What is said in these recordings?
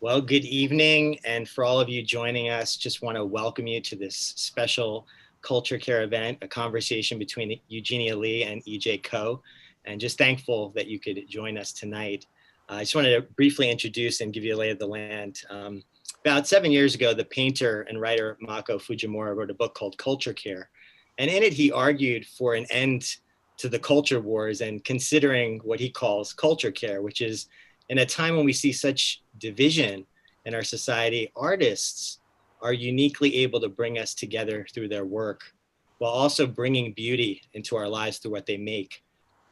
Well, good evening. And for all of you joining us, just want to welcome you to this special Culture Care event, a conversation between Eugenia Leigh and EJ Koh. And just thankful that you could join us tonight. I just wanted to briefly introduce and give you a lay of the land. About 7 years ago, the painter and writer Mako Fujimura wrote a book called Culture Care. And in it, he argued for an end to the culture wars and considering what he calls culture care, which is in a time when we see such division in our society, artists are uniquely able to bring us together through their work while also bringing beauty into our lives through what they make.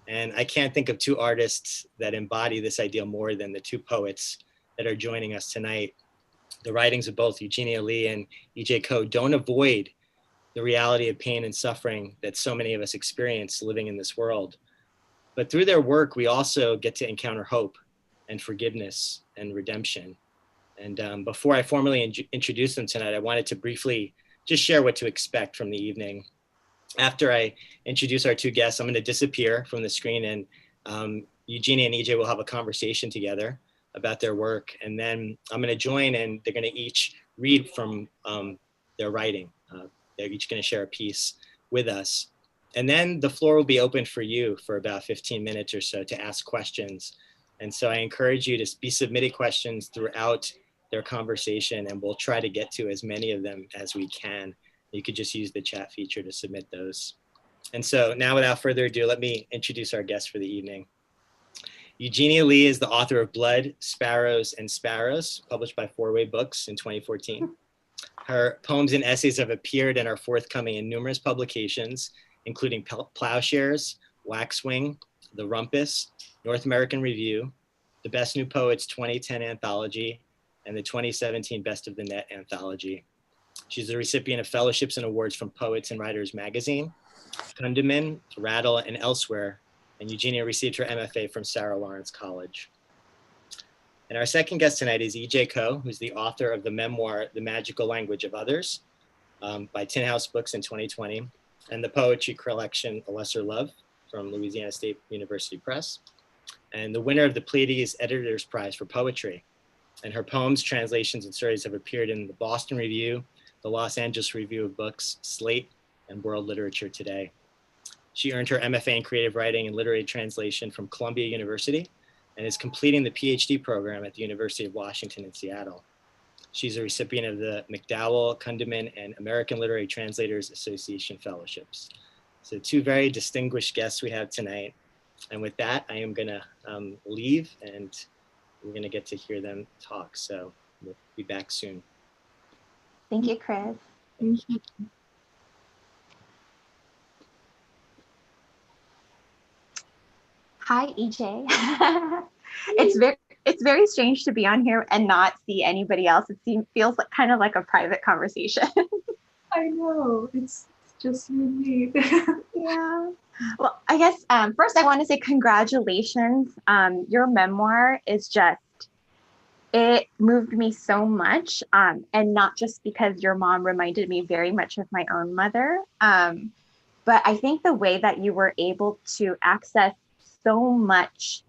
And I can't think of two artists that embody this ideal more than the two poets that are joining us tonight. The writings of both Eugenia Leigh and EJ Koh don't avoid the reality of pain and suffering that so many of us experience living in this world. But through their work, we also get to encounter hope and forgiveness and redemption. And before I formally introduce them tonight, I wanted to briefly just share what to expect from the evening. After I introduce our two guests, I'm going to disappear from the screen, and Eugenia and EJ will have a conversation together about their work. And then I'm going to join, and they're going to each read from their writing. They're each going to share a piece with us. And then the floor will be open for you for about 15 minutes or so to ask questions. And so I encourage you to be submitting questions throughout their conversation, and we'll try to get to as many of them as we can. You could just use the chat feature to submit those. And so now, without further ado, let me introduce our guest for the evening. Eugenia Leigh is the author of Blood, Sparrows, and Sparrows, published by Four Way Books in 2014. Her poems and essays have appeared and are forthcoming in numerous publications, including Plowshares, Waxwing, The Rumpus, North American Review, the Best New Poets 2010 Anthology, and the 2017 Best of the Net Anthology. She's the recipient of fellowships and awards from Poets and Writers Magazine, Kundiman, Rattle, and elsewhere, and Eugenia received her MFA from Sarah Lawrence College. And our second guest tonight is EJ Koh, who's the author of the memoir, The Magical Language of Others, by Tin House Books in 2020, and the poetry collection, A Lesser Love, from Louisiana State University Press, and the winner of the Pleiades Editor's Prize for Poetry. And her poems, translations, and stories have appeared in the Boston Review, the Los Angeles Review of Books, Slate, and World Literature Today. She earned her MFA in Creative Writing and Literary Translation from Columbia University and is completing the PhD program at the University of Washington in Seattle. She's a recipient of the McDowell, Kundiman, and American Literary Translators Association Fellowships. So two very distinguished guests we have tonight. And with that, I am gonna leave, and we're gonna get to hear them talk. So we'll be back soon. Thank you, Chris. Thank you. Hi, EJ. It's very strange to be on here and not see anybody else. It feels like kind of like a private conversation. I know, it's just unique. Yeah. Well, I guess first I want to say congratulations. Your memoir is it moved me so much. And not just because your mom reminded me very much of my own mother, but I think the way that you were able to access so much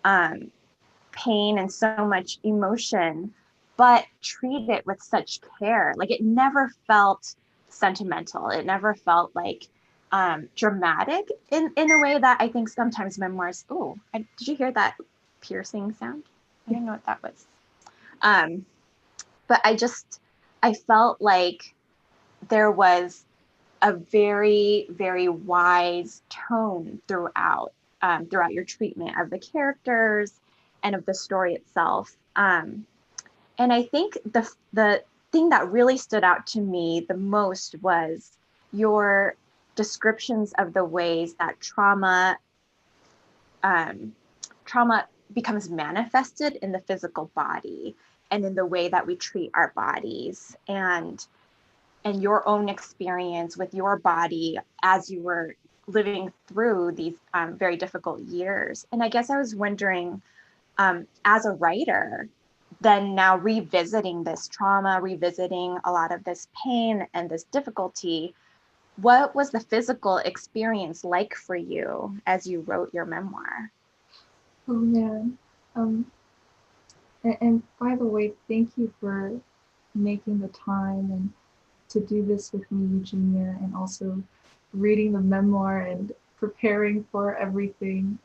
pain and so much emotion, but treat it with such care. Like, it never felt sentimental. It never felt like dramatic in a way that I think sometimes memoirs, did you hear that piercing sound? I didn't know what that was. But I felt like there was a very, very wise tone throughout your treatment of the characters and of the story itself. And I think the thing that really stood out to me the most was your descriptions of the ways that trauma becomes manifested in the physical body and in the way that we treat our bodies, and your own experience with your body as you were living through these very difficult years. And I guess I was wondering, as a writer, then now revisiting this trauma, revisiting a lot of this pain and this difficulty, what was the physical experience like for you as you wrote your memoir? Oh man, And by the way, thank you for making the time and to do this with me, Eugenia, and also reading the memoir and preparing for everything.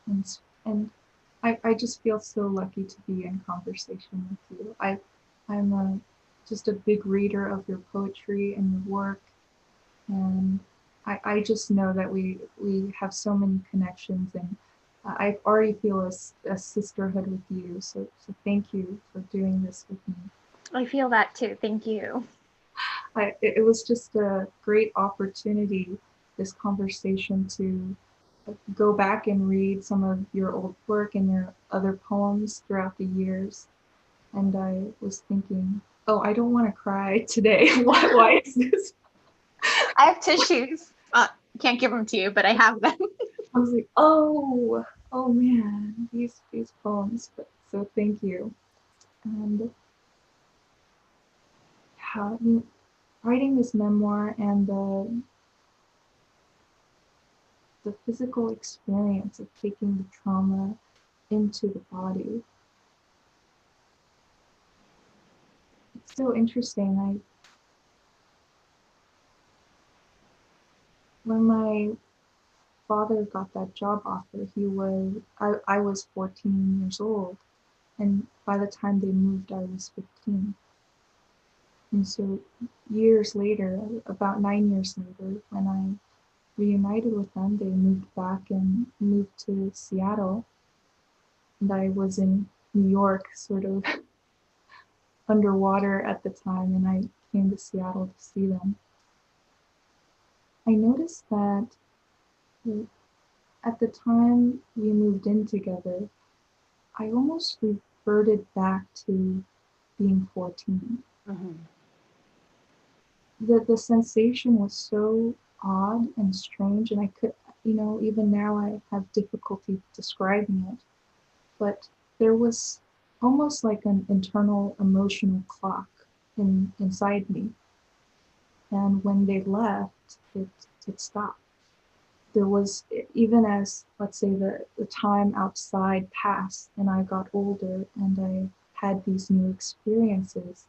And I just feel so lucky to be in conversation with you. I'm just a big reader of your poetry and your work, and I just know that we have so many connections, and I already feel a sisterhood with you. So thank you for doing this with me. I feel that too. Thank you. It was just a great opportunity, this conversation, to go back and read some of your old work and your other poems throughout the years. And I was thinking, oh, I don't want to cry today. Why is this? I have tissues. Can't give them to you, but I have them. I was like, oh man, these poems. But so thank you. And how writing this memoir and the physical experience of taking the trauma into the body. It's so interesting. When my father got that job offer, I was 14 years old, and by the time they moved, I was 15. And so years later, about 9 years later, when I reunited with them, they moved back and moved to Seattle, and I was in New York, sort of underwater at the time, and I came to Seattle to see them. I noticed that at the time we moved in together, I almost reverted back to being 14. Mm-hmm. The sensation was so odd and strange, and I could, even now I have difficulty describing it, but there was almost like an internal emotional clock inside me. And when they left, it stopped. There was, even as, let's say, the time outside passed and I got older and I had these new experiences,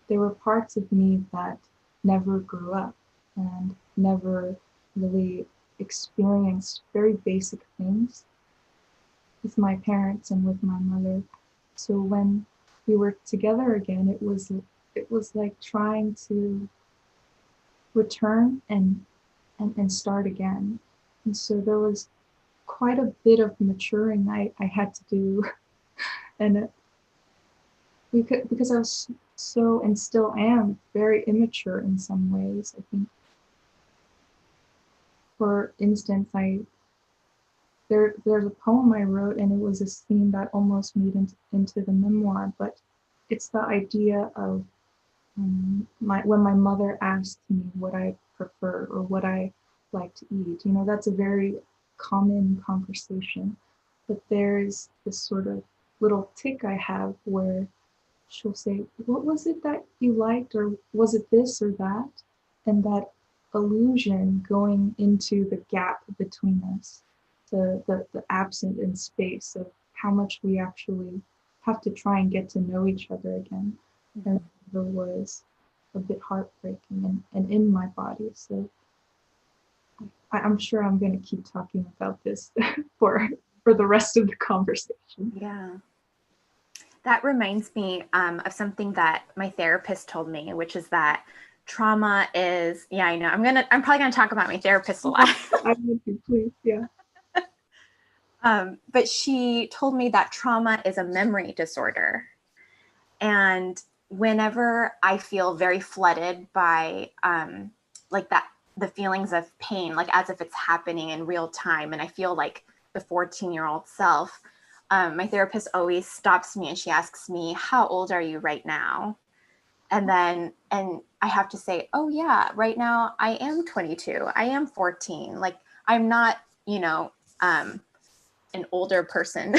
there were parts of me that never grew up and never really experienced very basic things with my parents and with my mother. So when we were together again, it was like trying to return and start again. And so there was quite a bit of maturing I had to do. And because I was so, and still am, very immature in some ways. I think, for instance, there's a poem I wrote, and it was a scene that almost made into the memoir, but it's the idea of when my mother asked me what I prefer or what I like to eat. That's a very common conversation, but there's this sort of little tick I have where she'll say, what was it that you liked, or was it this or that? And that illusion going into the gap between us, the absent in space of how much we actually have to try and get to know each other again. And there was a bit heartbreaking and in my body. So I'm sure I'm going to keep talking about this for the rest of the conversation. Yeah. That reminds me of something that my therapist told me, which is that trauma is, yeah, I know. I'm probably gonna talk about my therapist a lot. I would be, please, yeah. But she told me that trauma is a memory disorder. And whenever I feel very flooded by like that, the feelings of pain, like as if it's happening in real time, and I feel like the 14-year-old self, my therapist always stops me and she asks me, how old are you right now? And I have to say, oh yeah, right now I am 22. I am 14. Like I'm not, an older person.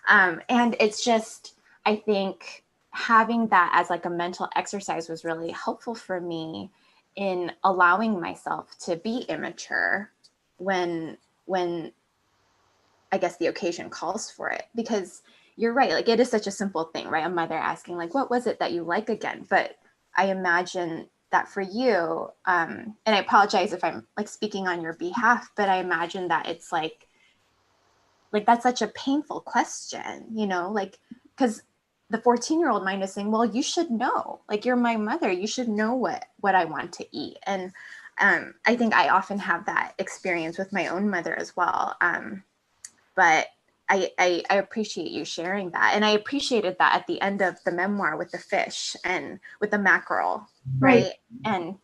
And it's just, I think having that as like a mental exercise was really helpful for me in allowing myself to be immature when I guess the occasion calls for it. Because, you're right. Like it is such a simple thing, right? A mother asking like, what was it that you like again? But I imagine that for you, and I apologize if I'm like speaking on your behalf, but I imagine that it's like that's such a painful question, you know, like, because the 14-year-old mind is saying, well, you should know, like, you're my mother, you should know what I want to eat. And I think I often have that experience with my own mother as well. But I appreciate you sharing that. And I appreciated that at the end of the memoir with the fish and with the mackerel, right? And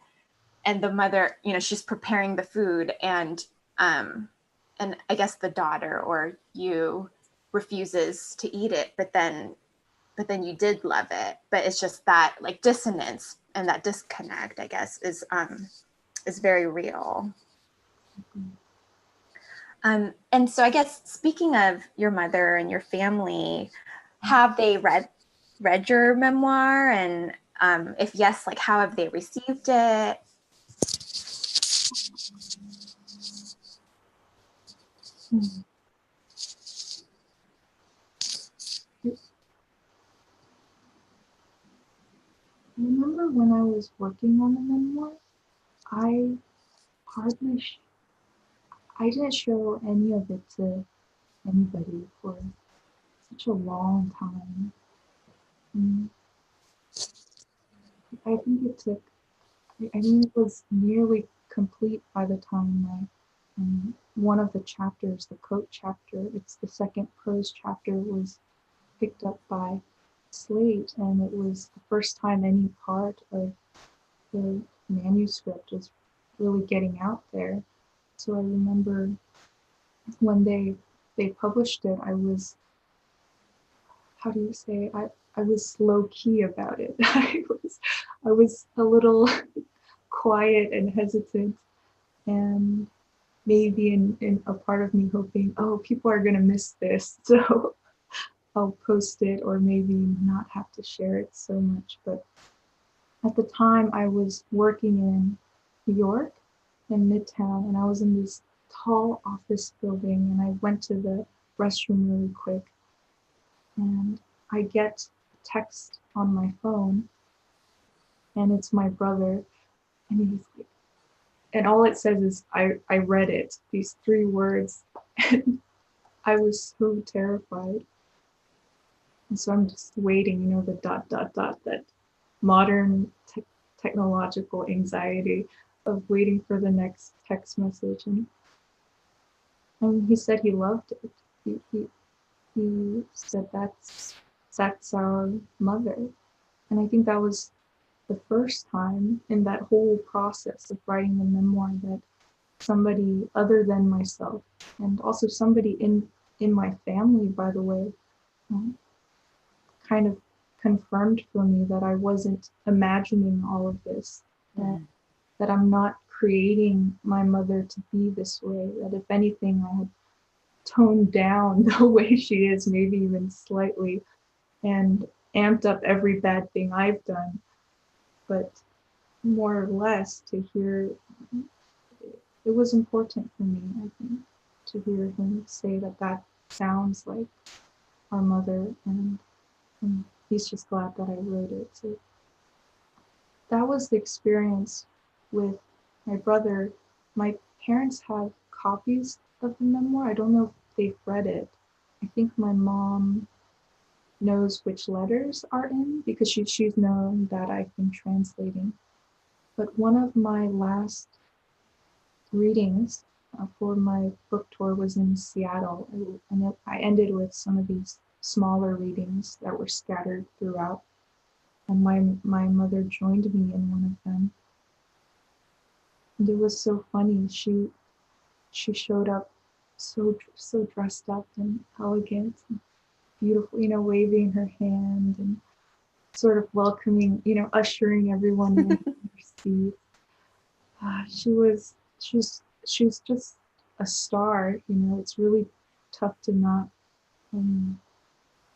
the mother, you know, she's preparing the food, and I guess the daughter or you refuses to eat it, but then you did love it. But it's just that like dissonance and that disconnect, I guess, is very real. And so I guess speaking of your mother and your family, have they read your memoir? And if yes, like how have they received it? I remember when I was working on the memoir, I hardly, I didn't show any of it to anybody for such a long time. And I think it took, I mean, it was nearly complete by the time one of the chapters, the quote chapter, it's the second prose chapter, was picked up by Slate, and it was the first time any part of the manuscript was really getting out there. So I remember when they published it, I was, how do you say, I was low key about it. I was a little quiet and hesitant, and maybe in a part of me hoping, oh, people are gonna miss this, so I'll post it or maybe not have to share it so much. But at the time I was working in New York in Midtown, and I was in this tall office building, and I went to the restroom really quick, and I get a text on my phone, and it's my brother, and he's like, and all it says is, I read it, these 3 words, and I was so terrified. And so I'm just waiting, you know, the ... that modern technological anxiety of waiting for the next text message. And he said he loved it. He said that's our mother. And I think that was the first time in that whole process of writing the memoir that somebody other than myself, and also somebody in my family, by the way, kind of confirmed for me that I wasn't imagining all of this, that I'm not creating my mother to be this way, that if anything, I had toned down the way she is, maybe even slightly, and amped up every bad thing I've done. But more or less to hear, it was important for me, I think, to hear him say that sounds like our mother, and he's just glad that I wrote it. So that was the experience with my brother. My parents have copies of the memoir. I don't know if they've read it. I think my mom knows which letters are in because she's known that I've been translating. But one of my last readings for my book tour was in Seattle, and I ended with some of these smaller readings that were scattered throughout, and my mother joined me in one of them. And it was so funny. She showed up so dressed up and elegant and beautiful, you know, waving her hand and sort of welcoming, you know, ushering everyone in her seat. She's just a star, you know. It's really tough to not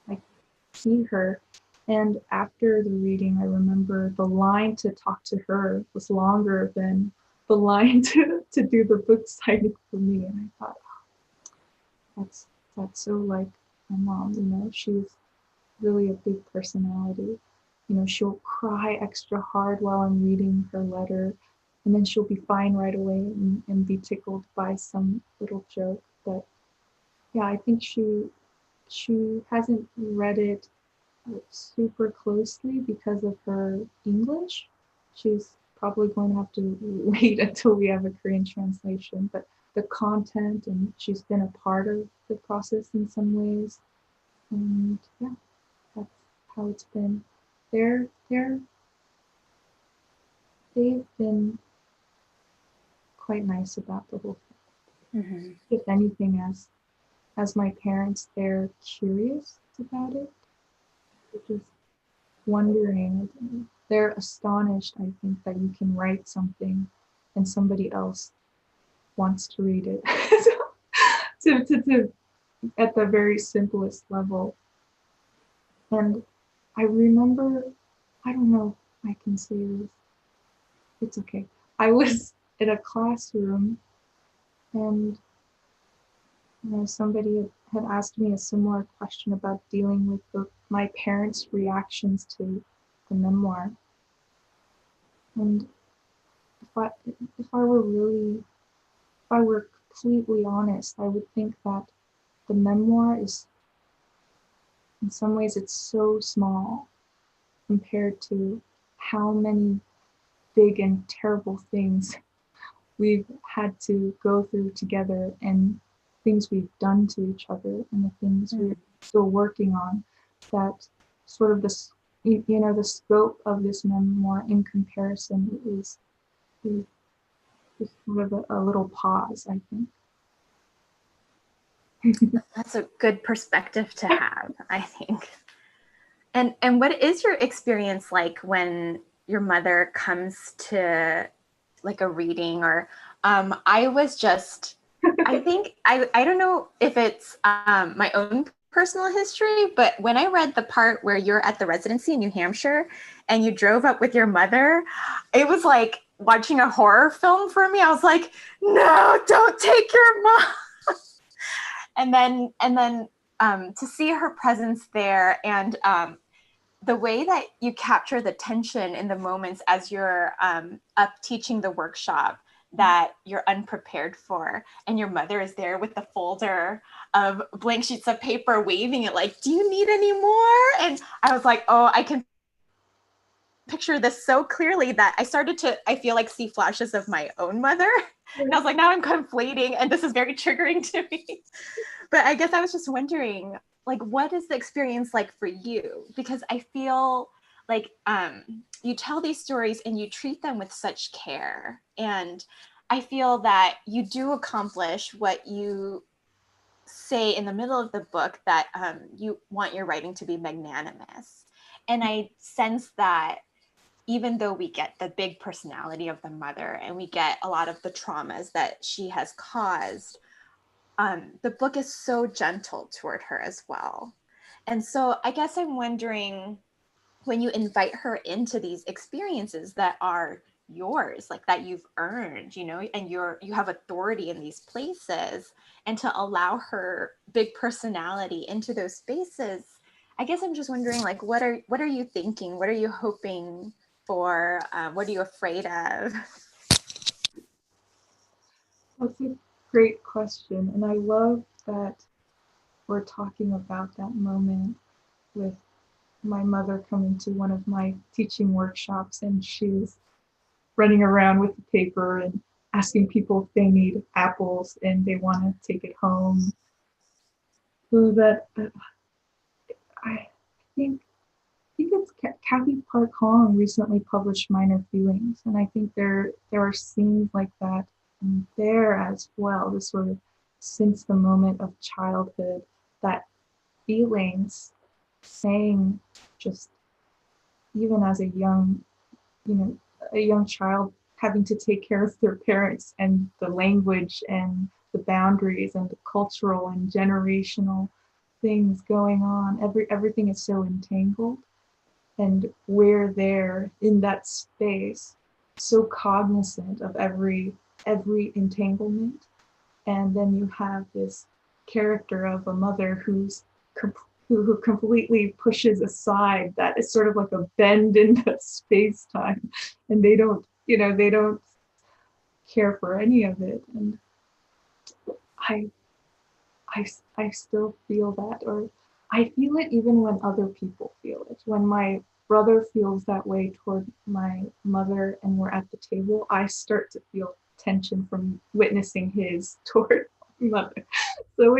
like see her. And after the reading, I remember the line to talk to her was longer than the line to do the book signing for me. And I thought, oh, that's so like my mom. You know, she's really a big personality. You know, she'll cry extra hard while I'm reading her letter, and then she'll be fine right away and be tickled by some little joke. But yeah, I think she hasn't read it super closely because of her English. She's probably going to have to wait until we have a Korean translation, but the content, and she's been a part of the process in some ways. And yeah, that's how it's been. They're they've been quite nice about the whole thing. Mm-hmm. If anything, as my parents, they're curious about it. They're just wondering. They're astonished, I think, that you can write something and somebody else wants to read it. to at the very simplest level. And I remember, I don't know if I can say this. It's okay. I was in a classroom, and somebody had asked me a similar question about dealing with my parents' reactions to the memoir. And if I were really, if I were completely honest, I would think that the memoir is, in some ways, it's so small compared to how many big and terrible things we've had to go through together, and things we've done to each other, and the things we're still working on. That sort of the scope of this memoir in comparison is sort of a little pause, I think. That's a good perspective to have, I think. And what is your experience like when your mother comes to like a reading? Or I was just, I think, I don't know if it's my own personal history, but when I read the part where you're at the residency in New Hampshire and you drove up with your mother, it was like watching a horror film for me. I was like, no, don't take your mom. And then to see her presence there, and the way that you capture the tension in the moments as you're up teaching the workshop that you're unprepared for, and your mother is there with the folder of blank sheets of paper, waving it like, do you need any more? And I was like, oh, I can picture this so clearly that I started to, I feel like, see flashes of my own mother. And I was like, now I'm conflating, and this is very triggering to me. But I guess I was just wondering, like, what is the experience like for you? Because I feel like you tell these stories and you treat them with such care. And I feel that you do accomplish what you say in the middle of the book, that you want your writing to be magnanimous. And I sense that even though we get the big personality of the mother and we get a lot of the traumas that she has caused, the book is so gentle toward her as well. And so I guess I'm wondering, when you invite her into these experiences that are yours, like that you've earned, and you have authority in these places, and to allow her big personality into those spaces, I guess I'm just wondering, like, what are you thinking? What are you hoping for? What are you afraid of? That's a great question. And I love that we're talking about that moment with my mother coming to one of my teaching workshops, and she's running around with the paper and asking people if they need apples and they want to take it home. So that I think it's Kathy Park Hong recently published Minor Feelings, and I think there are scenes like that there as well. This sort of, since the moment of childhood, that feelings, saying, just even as a young child, having to take care of their parents, and the language and the boundaries and the cultural and generational things going on. Everything is so entangled, and we're there in that space, so cognizant of every entanglement. And then you have this character of a mother who's who completely pushes aside that it's sort of like a bend in the space-time, and they don't, they don't care for any of it. And I, I still feel that, or I feel it even when other people feel it. When my brother feels that way toward my mother and we're at the table, I start to feel tension from witnessing his toward my mother. So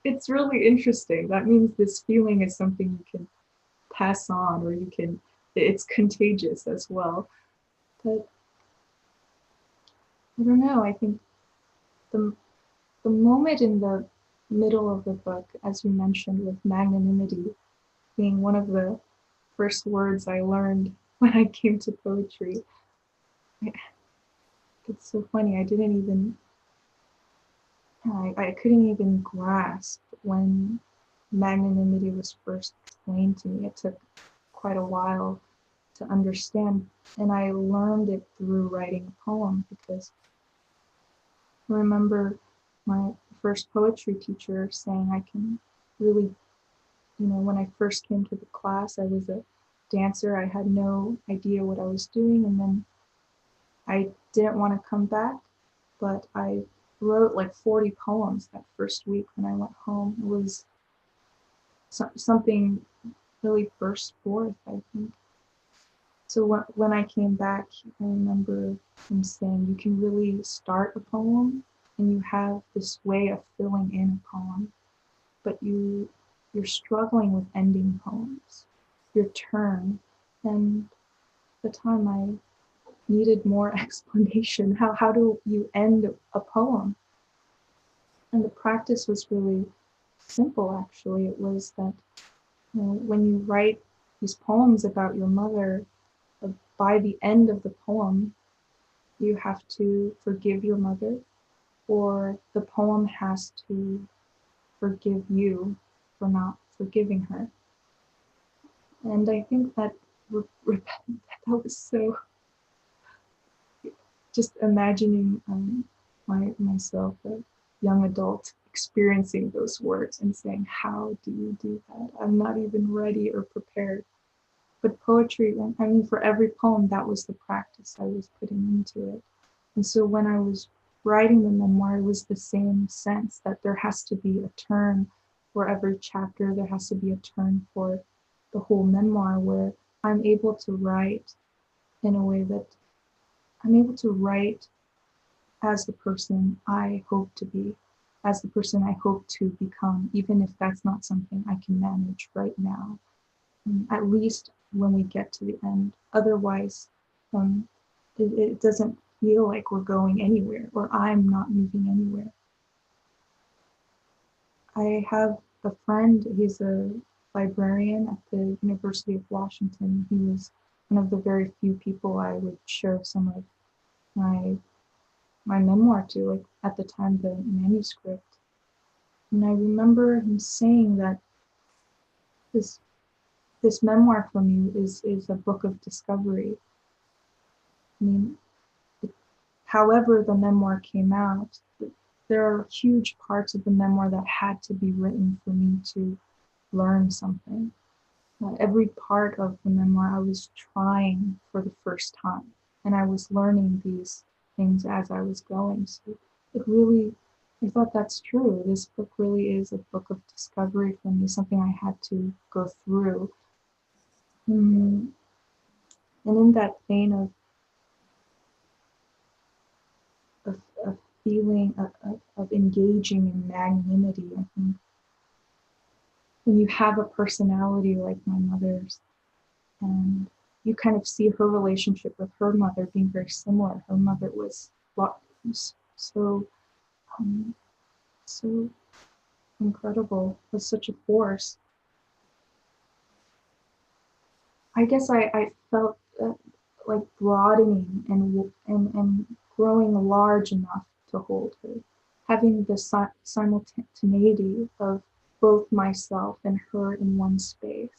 it's really interesting. That means this feeling is something you can pass on, or it's contagious as well. But I don't know, I think the moment in the middle of the book, as you mentioned, with magnanimity being one of the first words I learned when I came to poetry. It's so funny. I couldn't even grasp when magnanimity was first explained to me. It took quite a while to understand, and I learned it through writing a poem, because I remember my first poetry teacher saying I can really, when I first came to the class, I was a dancer. I had no idea what I was doing, and then I didn't want to come back, but I wrote like 40 poems that first week when I went home. It was something really burst forth, I think. So when I came back, I remember him saying, you can really start a poem and you have this way of filling in a poem, but you're struggling with ending poems, your turn. And at the time I needed more explanation. How do you end a poem? And the practice was really simple, actually. It was that when you write these poems about your mother, by the end of the poem, you have to forgive your mother, or the poem has to forgive you for not forgiving her. And I think that that was so, just imagining myself, a young adult, experiencing those words and saying, how do you do that? I'm not even ready or prepared. But poetry, I mean, for every poem, that was the practice I was putting into it. And so when I was writing the memoir, it was the same sense that there has to be a turn for every chapter. There has to be a turn for the whole memoir, where I'm able to write in a way that I'm able to write as the person I hope to be, as the person I hope to become, even if that's not something I can manage right now. At least when we get to the end. Otherwise, it doesn't feel like we're going anywhere, or I'm not moving anywhere. I have a friend, he's a librarian at the University of Washington. He was one of the very few people I would show some of my memoir to, like at the time, the manuscript. And I remember him saying that this memoir for me is a book of discovery. I mean, however the memoir came out, there are huge parts of the memoir that had to be written for me to learn something. Every part of the memoir I was trying for the first time, and I was learning these things as I was going. So it really, I thought that's true. This book really is a book of discovery for me, something I had to go through. And in that vein of feeling, of engaging in magnanimity, I think when you have a personality like my mother's, and you kind of see her relationship with her mother being very similar. Her mother was so incredible, was such a force. I guess I felt like broadening and growing large enough to hold her, having the simultaneity of both myself and her in one space.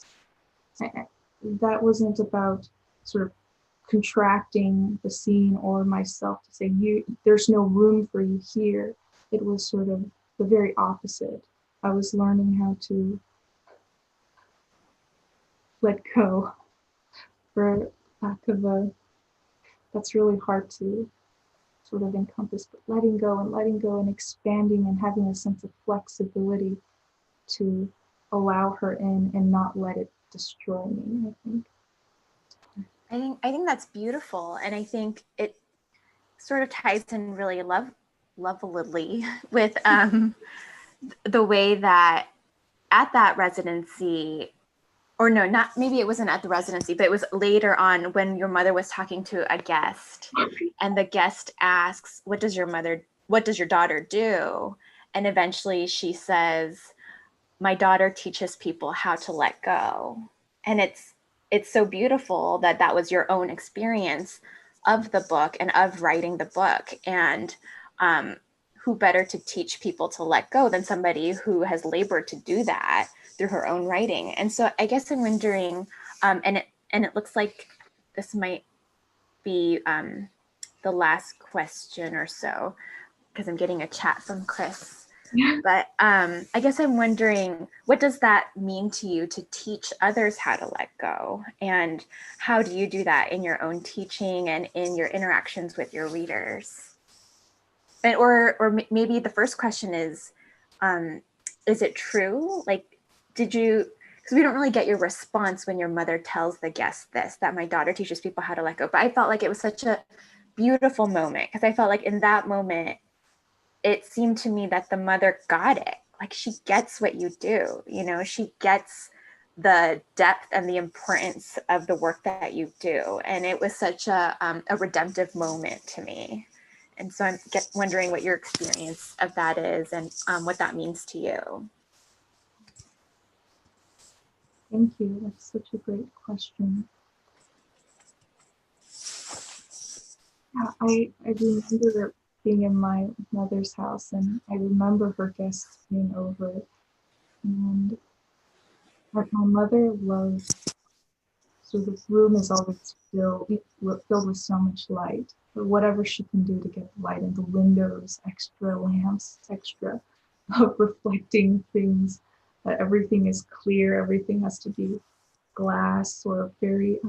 That wasn't about sort of contracting the scene or myself to say, there's no room for you here. It was sort of the very opposite. I was learning how to let go, for lack of a, that's really hard to sort of encompass, but letting go and expanding and having a sense of flexibility to allow her in and not let it destroy me, I think. I think that's beautiful. And I think it sort of ties in really lovelily with the way that at that residency, or no, not, maybe it wasn't at the residency, but it was later on when your mother was talking to a guest and the guest asks, what does your daughter do? And eventually she says, my daughter teaches people how to let go. And it's so beautiful that that was your own experience of the book and of writing the book. And who better to teach people to let go than somebody who has labored to do that through her own writing. And so I guess I'm wondering, and it looks like this might be the last question or so, because I'm getting a chat from Chris. But I guess I'm wondering, what does that mean to you to teach others how to let go? And how do you do that in your own teaching and in your interactions with your readers? And, or maybe the first question is it true? Like, did you, because we don't really get your response when your mother tells the guest this, that my daughter teaches people how to let go. But I felt like it was such a beautiful moment, because I felt like in that moment, it seemed to me that the mother got it. Like, she gets what you do, you know, she gets the depth and the importance of the work that you do. And it was such a redemptive moment to me. And so I'm wondering what your experience of that is and what that means to you. Thank you. That's such a great question. Yeah, I remember being in my mother's house, and I remember her guests being over, and my mother loves, so the room is always filled with so much light, or whatever she can do to get light in the windows, extra lamps, extra reflecting things, that everything is clear, everything has to be glass or very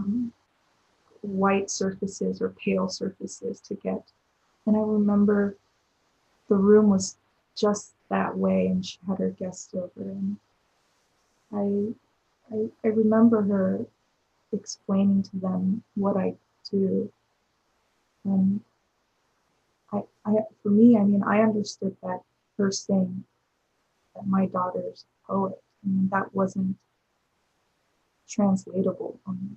white surfaces or pale surfaces to get. And I remember the room was just that way, and she had her guests over, and I remember her explaining to them what I do. And for me, I mean, I understood that her saying that my daughter's a poet, I mean, that wasn't translatable on me.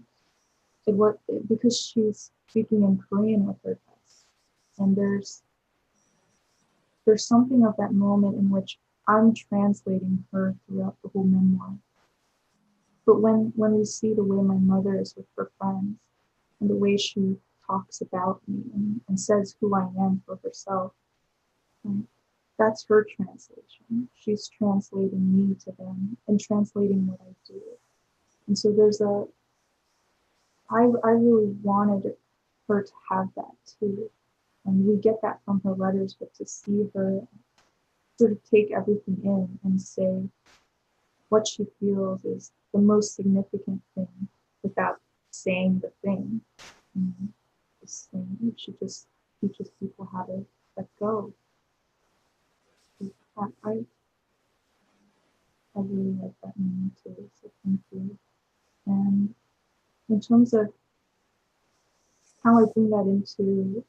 It was because she's speaking in Korean with her guests, and there's something of that moment in which I'm translating her throughout the whole memoir. But when we see the way my mother is with her friends, and the way she talks about me and says who I am for herself, that's her translation. She's translating me to them and translating what I do. And so I really wanted her to have that too. And we get that from her letters, but to see her sort of take everything in and say what she feels is the most significant thing without saying the thing. She just teaches people how to let go. I really like that meaning too, so thank you. And in terms of how I bring that into,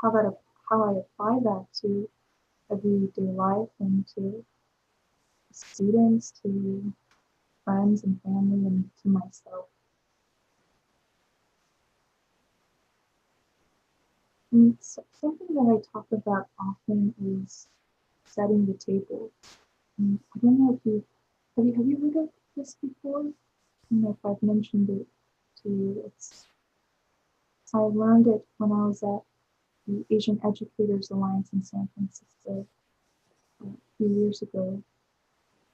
how I apply that to everyday life and to students, to friends and family, and to myself. And something that I talk about often is setting the table. And I don't know if have you heard of this before? I don't know if I've mentioned it to you. I learned it when I was at the Asian Educators Alliance in San Francisco a few years ago,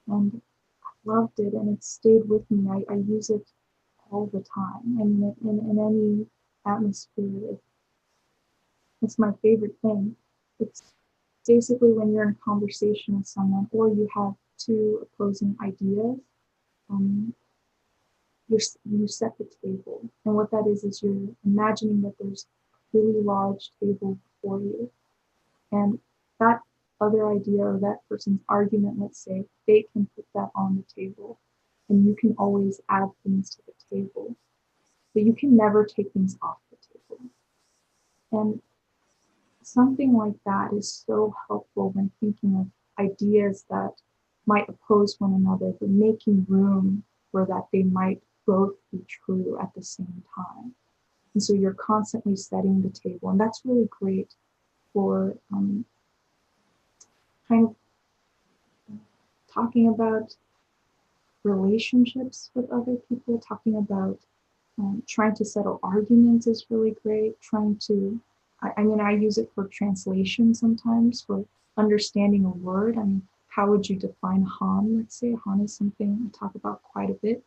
and I loved it, and it stayed with me. I use it all the time, and in any atmosphere, it's my favorite thing. It's basically when you're in conversation with someone, or you have two opposing ideas, you set the table. And what that is you're imagining that there's a really large table before you. And that other idea or that person's argument, let's say, they can put that on the table. And you can always add things to the table. But you can never take things off the table. And something like that is so helpful when thinking of ideas that might oppose one another, but making room for that they might both be true at the same time. And so you're constantly setting the table. And that's really great for kind of talking about relationships with other people, talking about trying to settle arguments is really great. Trying to, I mean, I use it for translation sometimes, for understanding a word. I mean, how would you define Han? Let's say Han is something I talk about quite a bit.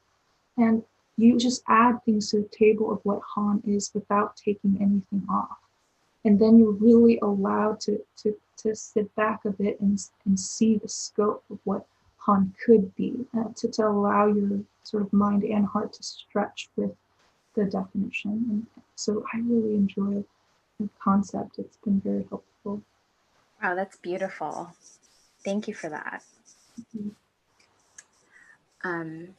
And you just add things to the table of what Han is without taking anything off. And then you're really allowed to sit back a bit and see the scope of what Han could be, to allow your sort of mind and heart to stretch with the definition. And so I really enjoy the concept. It's been very helpful. Wow, that's beautiful. Thank you for that. Mm-hmm.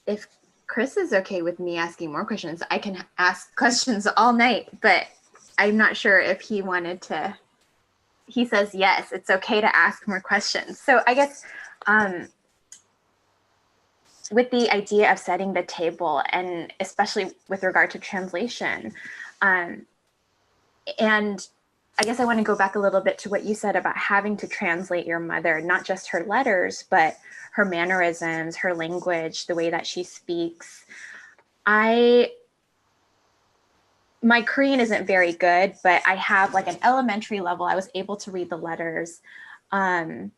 If Chris is okay with me asking more questions, I can ask questions all night, but I'm not sure if he wanted to. He says, yes, it's okay to ask more questions. So I guess with the idea of setting the table, and especially with regard to translation, and I guess I want to go back a little bit to what you said about having to translate your mother, not just her letters, but her mannerisms, her language, the way that she speaks. My Korean isn't very good, but I have like an elementary level. I was able to read the letters. And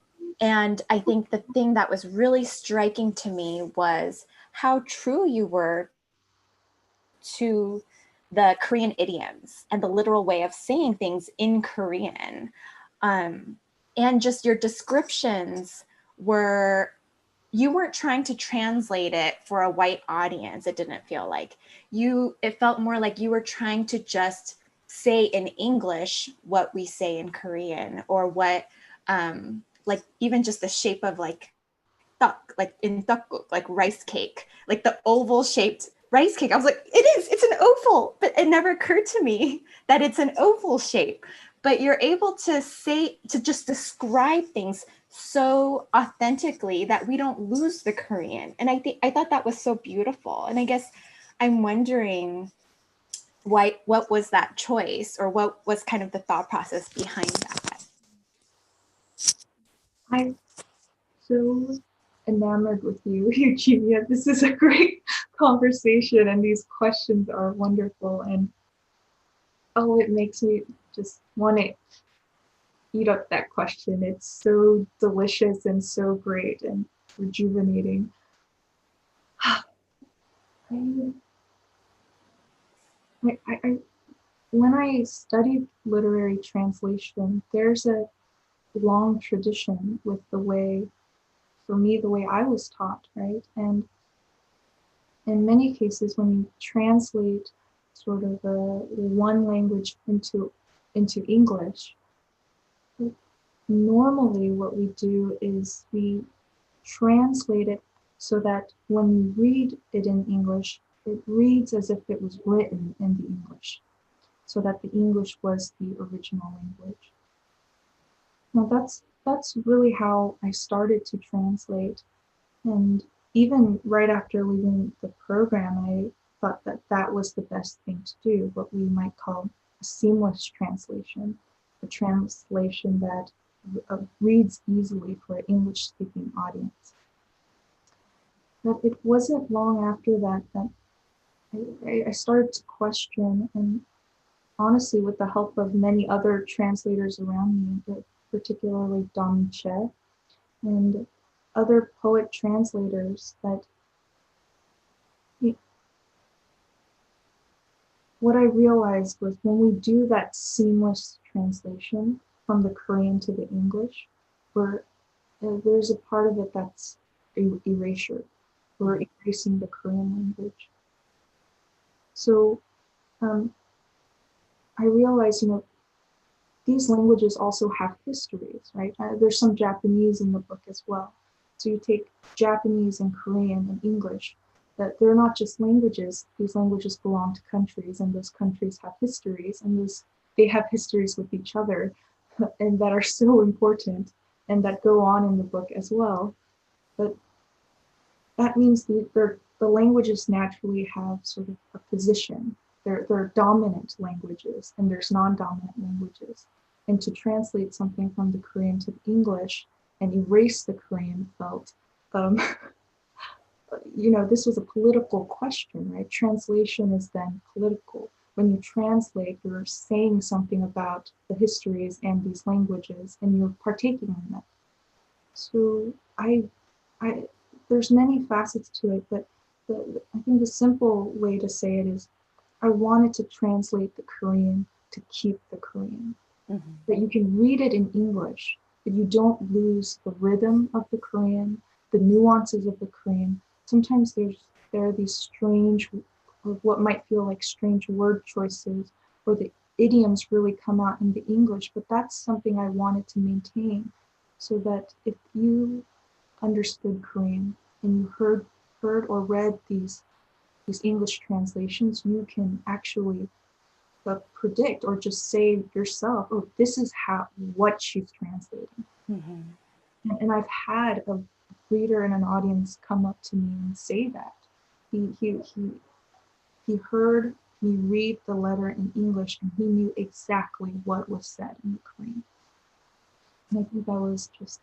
I think the thing that was really striking to me was how true you were to the Korean idioms and the literal way of saying things in Korean. And just your descriptions were, you weren't trying to translate it for a white audience. It didn't feel like it felt more like you were trying to just say in English what we say in Korean, or what, like even just the shape of like tuk, like in tteokguk, like rice cake, like the oval shaped rice cake. I was like, it's an oval, but it never occurred to me that it's an oval shape. But you're able to just describe things so authentically that we don't lose the Korean. And I thought that was so beautiful. And I guess I'm wondering what was that choice, or what was kind of the thought process behind that? I'm so enamored with you, Eugenia. This is a great conversation, and these questions are wonderful. And it makes me just want to eat up that question. It's so delicious and so great and rejuvenating. When I studied literary translation, there's a long tradition with the way, for me, the way I was taught, right? And in many cases, when you translate sort of one language into English, normally what we do is we translate it so that when you read it in English, it reads as if it was written in the English, so that the English was the original language. Now that's really how I started to translate. And even right after leaving the program, I thought that was the best thing to do, what we might call a seamless translation, a translation that reads easily for an English-speaking audience. But it wasn't long after that I started to question, and honestly, with the help of many other translators around me, particularly Dong Che and other poet translators, that what I realized was when we do that seamless translation from the Korean to the English, where there's a part of it that's erasure. or erasing the Korean language. So I realized, these languages also have histories, right? There's some Japanese in the book as well. So you take Japanese and Korean and English, that they're not just languages. These languages belong to countries, and those countries have histories, and they have histories with each other, and that are so important, and that go on in the book as well. But that means the languages naturally have sort of a position. They're dominant languages, and there's non-dominant languages. And to translate something from the Korean to the English and erase the Korean felt, this was a political question, right? Translation is then political. When you translate, you're saying something about the histories and these languages, and you're partaking in them. So there's many facets to it, but I think the simple way to say it is, I wanted to translate the Korean to keep the Korean. Mm-hmm. That you can read it in English, but you don't lose the rhythm of the Korean, the nuances of the Korean. Sometimes there are these strange, what might feel like strange word choices, or the idioms really come out in the English, but that's something I wanted to maintain, so that if you understood Korean and you heard or read these English translations, you can actually predict or just say yourself, oh, this is what she's translating. Mm-hmm. And I've had a reader and an audience come up to me and say that he heard me read the letter in English and he knew exactly what was said in the Korean. And I think that was just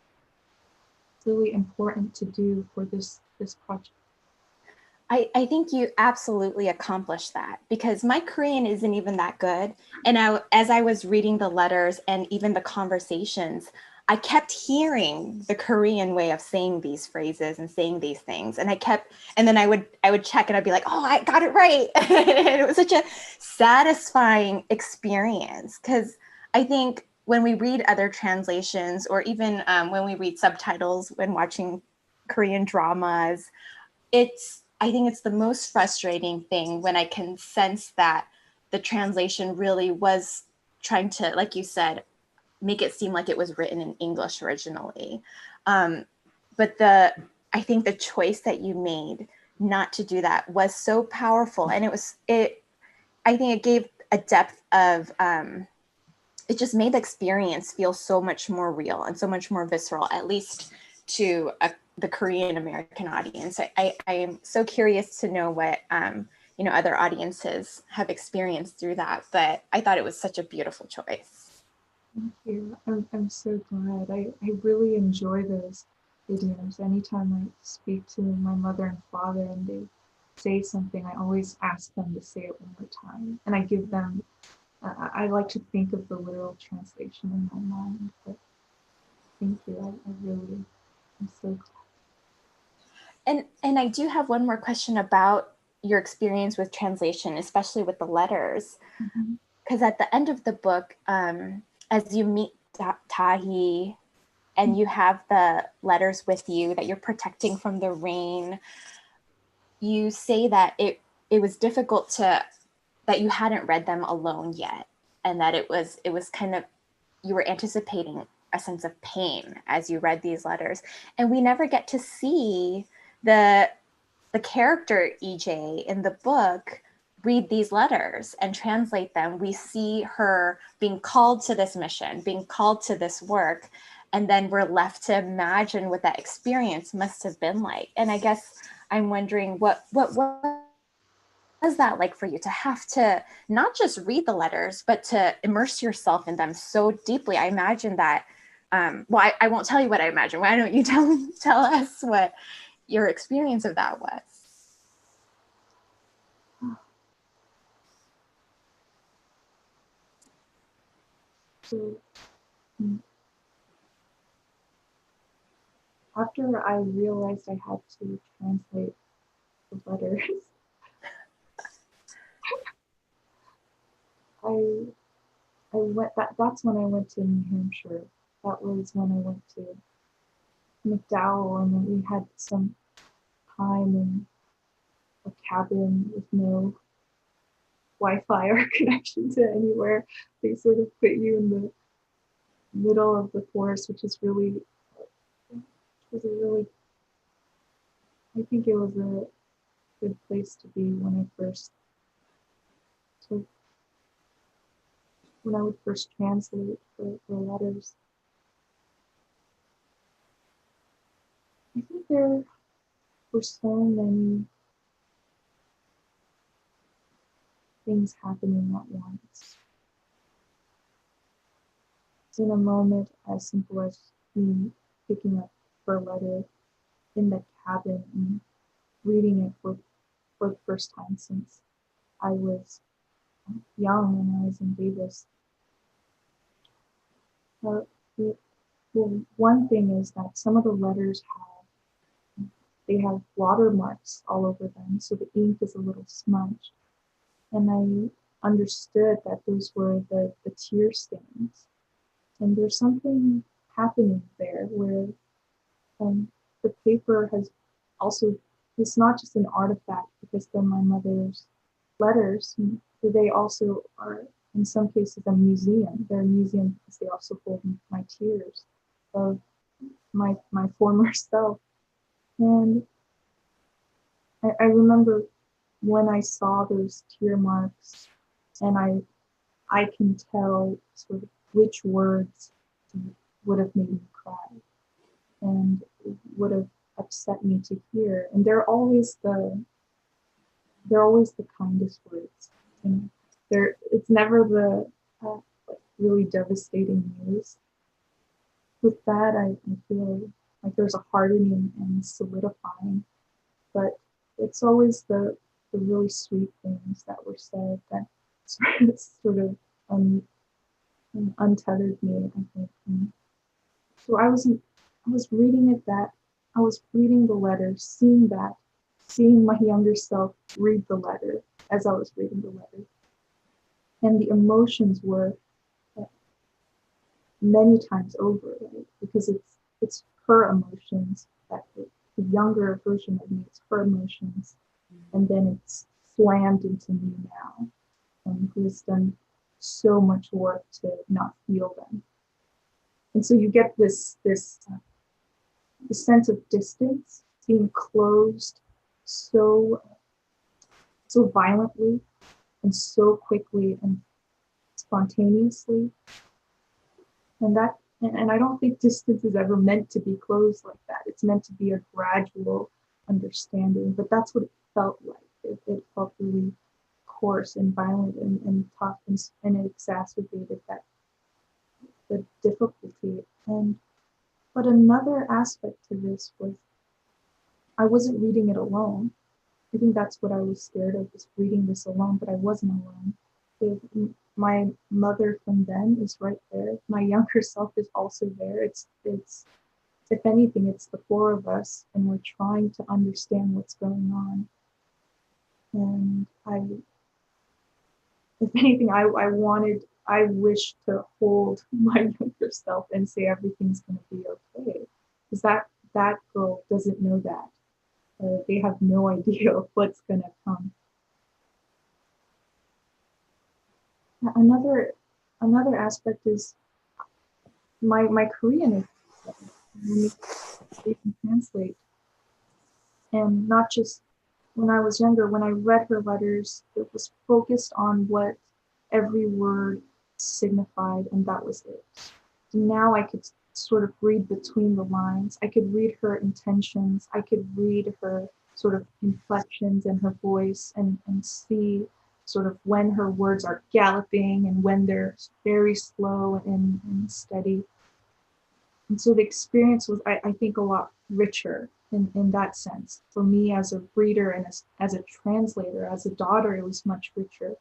really important to do for this project. I think you absolutely accomplished that, because my Korean isn't even that good. And as I was reading the letters and even the conversations, I kept hearing the Korean way of saying these phrases and saying these things. And then I would check and I'd be like, oh, I got it right. And it was such a satisfying experience, because I think when we read other translations, or even when we read subtitles when watching Korean dramas, I think it's the most frustrating thing when I can sense that the translation really was trying to, like you said, make it seem like it was written in English originally. But I think the choice that you made not to do that was so powerful. And I think it gave a depth of, it just made the experience feel so much more real and so much more visceral, at least to the Korean American audience. I am so curious to know what other audiences have experienced through that, but I thought it was such a beautiful choice. Thank you. I'm so glad. I really enjoy those idioms. Anytime I speak to my mother and father and they say something, I always ask them to say it one more time, and I give them. I like to think of the literal translation in my mind. But thank you. I'm so glad. And I do have one more question about your experience with translation, especially with the letters. Because at the end of the book, as you meet Tahi and you have the letters with you that you're protecting from the rain, you say that it was difficult that you hadn't read them alone yet, and that it was kind of, you were anticipating a sense of pain as you read these letters. And we never get to see the character EJ in the book read these letters and translate them. We see her being called to this mission, being called to this work, and then we're left to imagine what that experience must have been like. And I guess I'm wondering, what was that like for you, to have to not just read the letters, but to immerse yourself in them so deeply? I imagine that, I won't tell you what I imagine. Why don't you tell us what your experience of that was? So after I realized I had to translate the letters, I went. That's when I went to New Hampshire. That was when I went to McDowell, and then we had some time in a cabin with no Wi-Fi or connection to anywhere. They sort of put you in the middle of the forest, which is really, was a really, I think it was a good place to be so when I would first translate the letters. I think there were so many things happening at once. In a moment as simple as me picking up her letter in the cabin and reading it for the first time since I was young and I was in Davis. Well, one thing is that some of the letters have watermarks all over them, so the ink is a little smudged. And I understood that those were the tear stains. And there's something happening there where the paper has also, it's not just an artifact because they're my mother's letters, they also are in some cases a museum. They're a museum because they also hold my tears of my former self. And I remember when I saw those tear marks, and I can tell sort of which words would have made me cry and would have upset me to hear. And they're always the kindest words. And it's never the like really devastating news. With that, I feel like there's a hardening and solidifying, but it's always the really sweet things that were said that sort of untethered me, I think. And so I was reading I was reading the letter, seeing my younger self read the letter as I was reading the letter. And the emotions were many times over, right? Because it's her emotions, that the younger version of me, it's her emotions. And then it's slammed into me now, who has done so much work to not feel them. And so you get this sense of distance, being closed so violently and so quickly and spontaneously. And I don't think distance is ever meant to be closed like that. It's meant to be a gradual understanding, but that's what it felt like. It felt really coarse and violent and tough, and it exacerbated the difficulty. But another aspect to this was I wasn't reading it alone. I think that's what I was scared of, was reading this alone, but I wasn't alone. My mother from then is right there. My younger self is also there. It's if anything, it's the four of us, and we're trying to understand what's going on. And if anything, I wish to hold my younger self and say everything's going to be okay, because that girl doesn't know that. They have no idea what's going to come. Another aspect is my Korean is they can translate, and not just when I was younger. When I read her letters, it was focused on what every word signified, and that was it. Now I could sort of read between the lines. I could read her intentions. I could read her sort of inflections in her voice and see sort of when her words are galloping and when they're very slow and steady. And so the experience was, I think, a lot richer in that sense. For me as a reader and as a translator, as a daughter, it was much richer,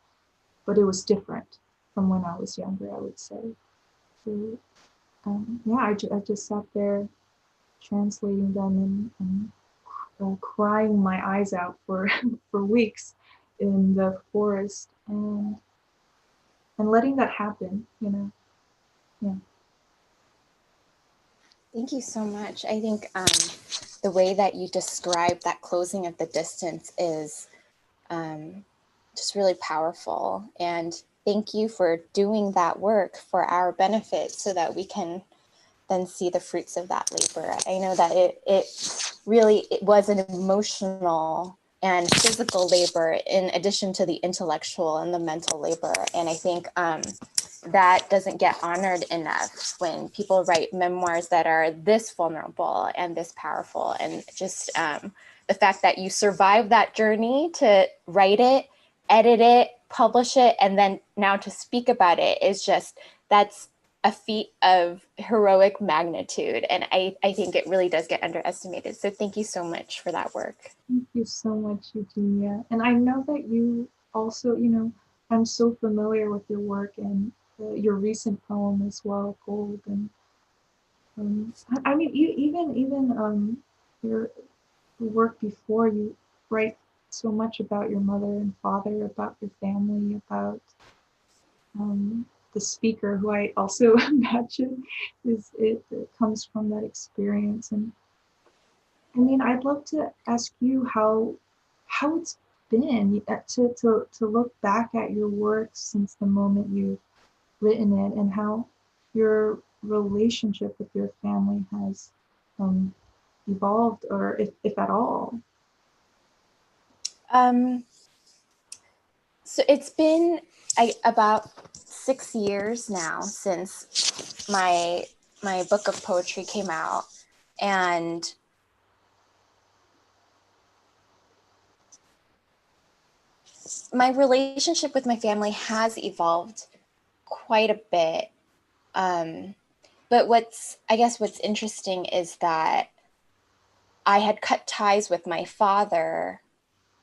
but it was different from when I was younger, I would say. So I just sat there translating them and crying my eyes out for for weeks in the forest, and letting that happen, Yeah. Thank you so much. I think the way that you describe that closing of the distance is just really powerful. And thank you for doing that work for our benefit so that we can then see the fruits of that labor. I know that it was an emotional and physical labor in addition to the intellectual and the mental labor. And I think that doesn't get honored enough when people write memoirs that are this vulnerable and this powerful. And just the fact that you survived that journey to write it, edit it, publish it, and then now to speak about it is just, that's a feat of heroic magnitude. And I think it really does get underestimated. So thank you so much for that work. Thank you so much, Eugenia. And I know that you also, you know, I'm so familiar with your work and your recent poem as well, Gold. And I mean, even your work before, you write so much about your mother and father, about your family, about the speaker, who I also imagine it comes from that experience. And I mean, I'd love to ask you how it's been to look back at your work since the moment you've written it, and how your relationship with your family has evolved, or if at all. So it's been about 6 years now since my book of poetry came out, and my relationship with my family has evolved quite a bit. But what's interesting is that I had cut ties with my father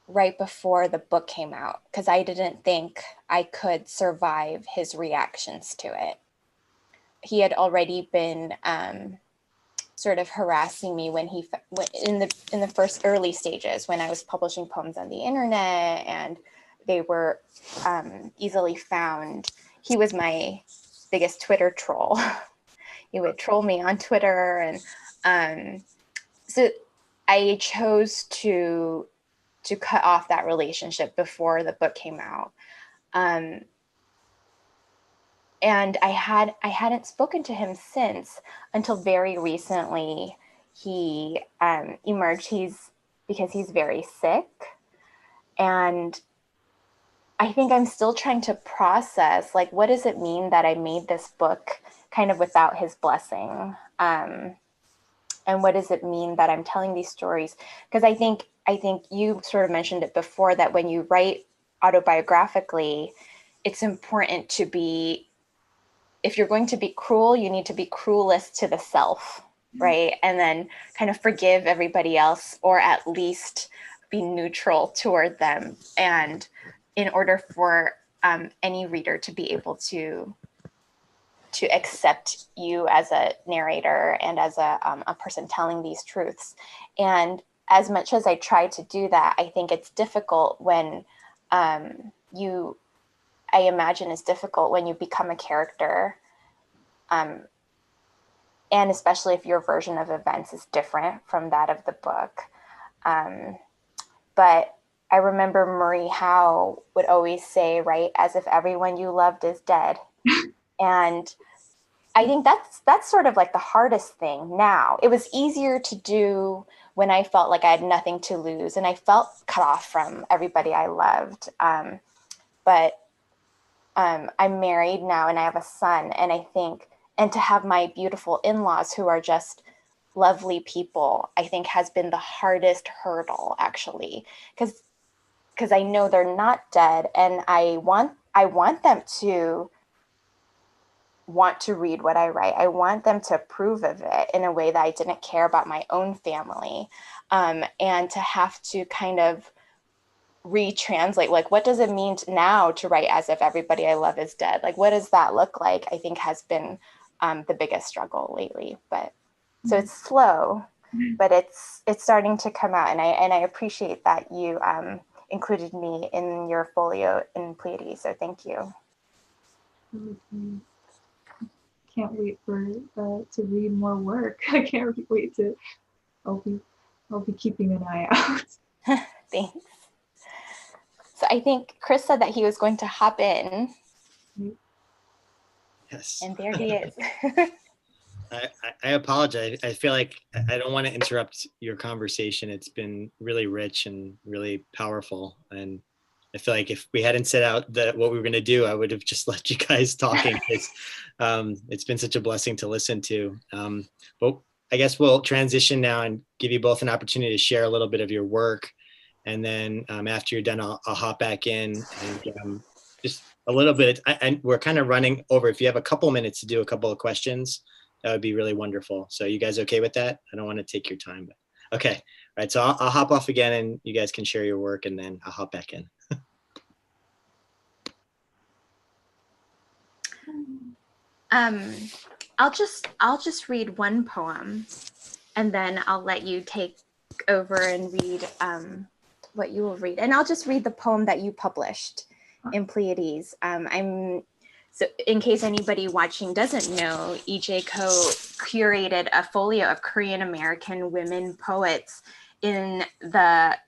right before the book came out because I didn't think I could survive his reactions to it. He had already been sort of harassing me when in the first early stages, when I was publishing poems on the internet and they were easily found. He was my biggest Twitter troll. He would troll me on Twitter, and so I chose to cut off that relationship before the book came out. And I hadn't spoken to him since, until very recently. He emerged. Because he's very sick, and I think I'm still trying to process, like, what does it mean that I made this book kind of without his blessing? And what does it mean that I'm telling these stories? Because I think you sort of mentioned it before, that when you write autobiographically, it's important to be, if you're going to be cruel, you need to be cruelest to the self, right? And then kind of forgive everybody else, or at least be neutral toward them. And in order for any reader to be able to accept you as a narrator and as a person telling these truths. And as much as I try to do that, I think it's difficult when I imagine it's difficult when you become a character. And especially if your version of events is different from that of the book. But I remember Marie Howe would always say, right, as if everyone you loved is dead. And I think that's sort of like the hardest thing now. It was easier to do when I felt like I had nothing to lose and I felt cut off from everybody I loved. But I'm married now and I have a son, and I think, and to have my beautiful in-laws who are just lovely people, I think has been the hardest hurdle, actually, because I know they're not dead, and I want them to want to read what I write. I want them to approve of it in a way that I didn't care about my own family, and to have to kind of retranslate, like, what does it mean now to write as if everybody I love is dead? Like, what does that look like? I think has been the biggest struggle lately. But so it's slow, but it's starting to come out, and I appreciate that you included me in your folio in Pleiades. So thank you. Can't wait for to read more work. I can't wait to. I'll be I'll be keeping an eye out. Thanks. So I think Chris said that he was going to hop in. Yes. And there he is. I apologize. I feel like I don't want to interrupt your conversation. It's been really rich and really powerful. And I feel like if we hadn't set out what we were going to do, I would have just let you guys talking. It's been such a blessing to listen to. But I guess we'll transition now and give you both an opportunity to share a little bit of your work. And then after you're done, I'll hop back in and just a little bit. And we're kind of running over. If you have a couple minutes to do a couple of questions, that would be really wonderful. So you guys okay with that? I don't want to take your time, but okay. All right, so I'll hop off again and you guys can share your work and then I'll hop back in. I'll just read one poem and then I'll let you take over and read what you will read. And I'll just read the poem that you published in Pleiades. So in case anybody watching doesn't know, EJ Koh curated a folio of Korean American women poets in I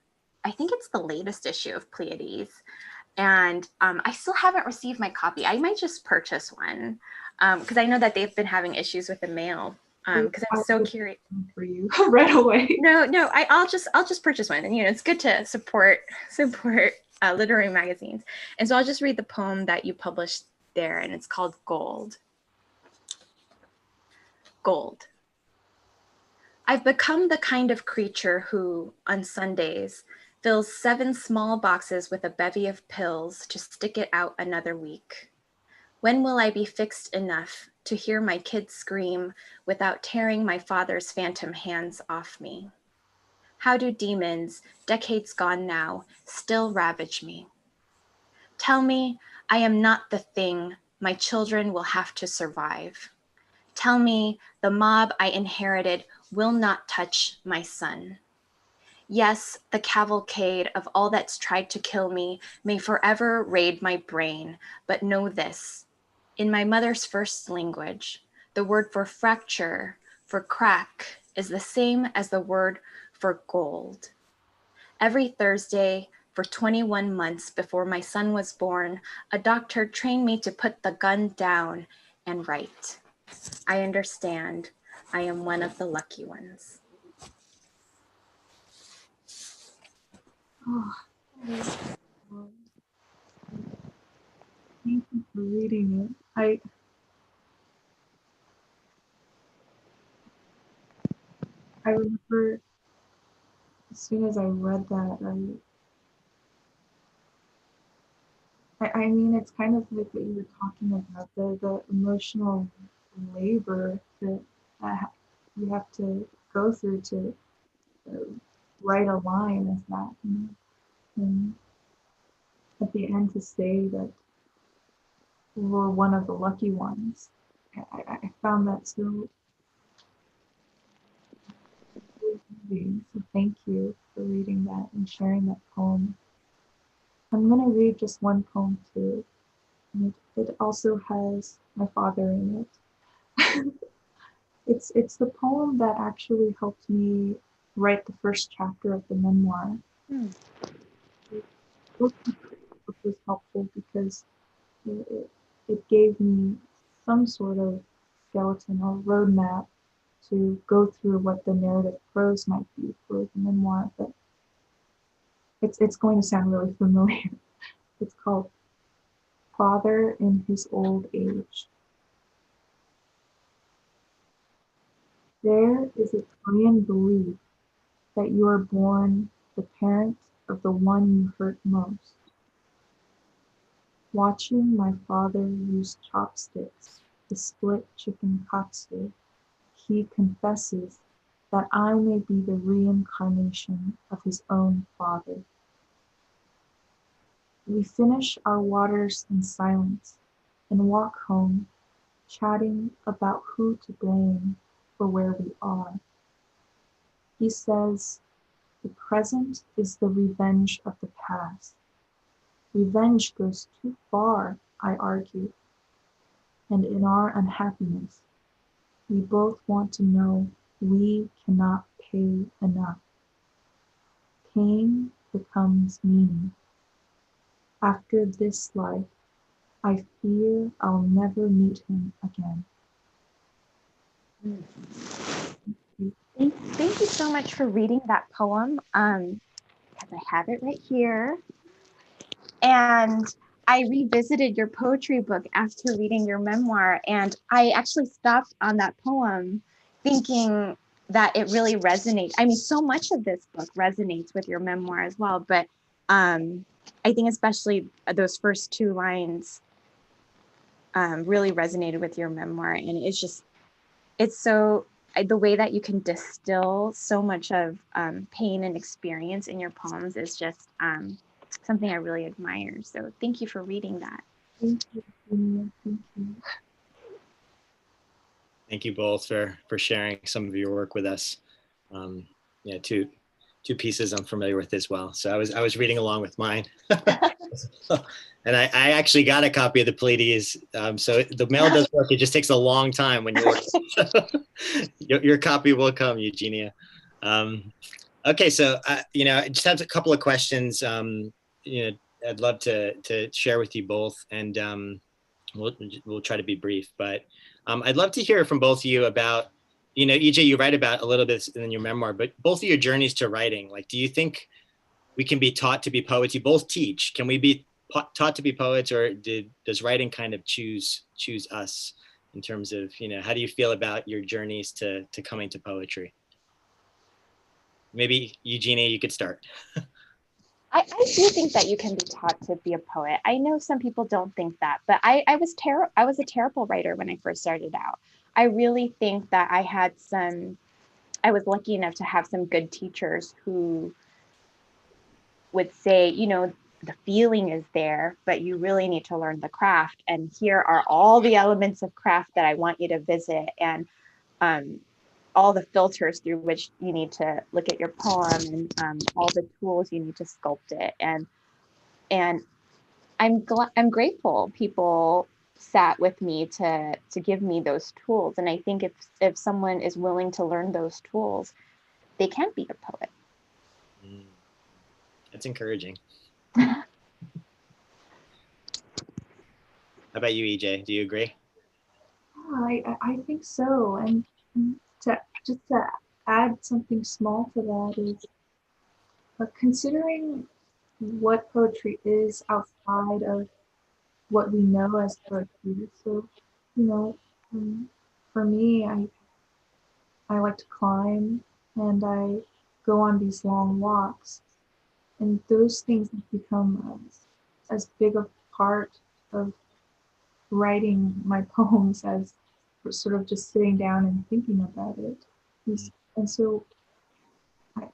think it's the latest issue of Pleiades. And I still haven't received my copy. I might just purchase one because I know that they've been having issues with the mail. Because I'm so curious for you right away. No, I'll just purchase one, and it's good to support literary magazines. And so I'll just read the poem that you published there, and it's called Gold. Gold. I've become the kind of creature who, on Sundays, fills 7 small boxes with a bevy of pills to stick it out another week. When will I be fixed enough to hear my kids scream without tearing my father's phantom hands off me? How do demons, decades gone now, still ravage me? Tell me I am not the thing my children will have to survive. Tell me the mob I inherited will not touch my son. Yes, the cavalcade of all that's tried to kill me may forever raid my brain, but know this. In my mother's first language, the word for fracture, for crack, is the same as the word for gold. Every Thursday, for 21 months before my son was born, a doctor trained me to put the gun down and write. I understand. I am one of the lucky ones. Oh, thank you for reading it. I remember as soon as I read that, I mean, it's kind of like what you were talking about, the emotional labor that you have to go through to write a line as that, and at the end to say that we're one of the lucky ones. I found that so moving. So thank you for reading that and sharing that poem. I'm going to read just one poem too. And it also has my father in it. It's the poem that actually helped me write the first chapter of the memoir. It was helpful because it gave me some sort of skeleton or roadmap to go through what the narrative prose might be for the memoir, but it's going to sound really familiar. It's called Father in His Old Age. There is a Korean belief that you are born the parent of the one you hurt most. Watching my father use chopsticks to split chicken katsu, he confesses that I may be the reincarnation of his own father. We finish our waters in silence and walk home, chatting about who to blame for where we are. He says, the present is the revenge of the past. Revenge goes too far, I argue. And in our unhappiness, we both want to know we cannot pay enough. pain becomes meaning. After this life, I fear I'll never meet him again. Thank you so much for reading that poem. Because I have it right here. And I revisited your poetry book after reading your memoir, and I actually stopped on that poem thinking that it really resonates. I mean, so much of this book resonates with your memoir as well, but I think especially those first two lines really resonated with your memoir. And it's so, the way that you can distill so much of pain and experience in your poems is just something I really admire. So thank you for reading that. Thank you, Eugenia. Thank you. Thank you both for sharing some of your work with us. Yeah, two pieces I'm familiar with as well. So I was reading along with mine. And I actually got a copy of the Pleiades. So the mail does work. It just takes a long time when you order. Your copy will come, Eugenia. Okay, so I just have a couple of questions. I'd love to share with you both, and we'll try to be brief. But I'd love to hear from both of you about, EJ, you write about a little bit in your memoir, but both of your journeys to writing. Like, do you think we can be taught to be poets? You both teach. Can we be taught to be poets, or does writing kind of choose us in terms of, how do you feel about your journeys to coming to poetry? Maybe Eugenia, you could start. I do think that you can be taught to be a poet. I know some people don't think that, but I was a terrible writer when I first started out. I really think that I was lucky enough to have some good teachers who would say, the feeling is there, but you really need to learn the craft. And here are all the elements of craft that I want you to visit, and all the filters through which you need to look at your poem, and all the tools you need to sculpt it. And I'm grateful people sat with me to give me those tools. And I think if someone is willing to learn those tools, they can be a poet. That's encouraging. How about you, EJ? Do you agree? I think so. And to add something small to that is considering what poetry is outside of what we know as poetry. So, for me, I like to climb, and I go on these long walks, and those things have become as big a part of writing my poems as sort of just sitting down and thinking about it. And so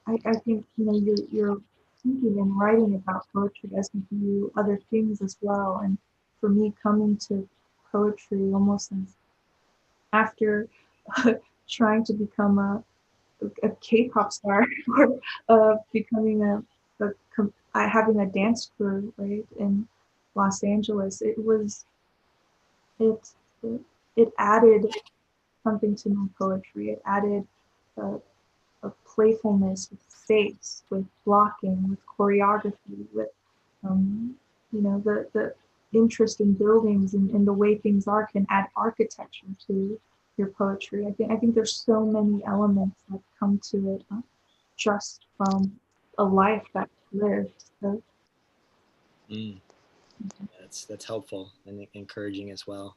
I think you're thinking and writing about poetry as you do other things as well. And for me, coming to poetry almost as after trying to become a K-pop star or becoming having a dance crew right in Los Angeles. It it added something to my poetry. It added a playfulness with space, with blocking, with choreography, with the interest in buildings and the way things are can add architecture to your poetry. I think there's so many elements that come to it just from a life that's lived. So. That's helpful and encouraging as well.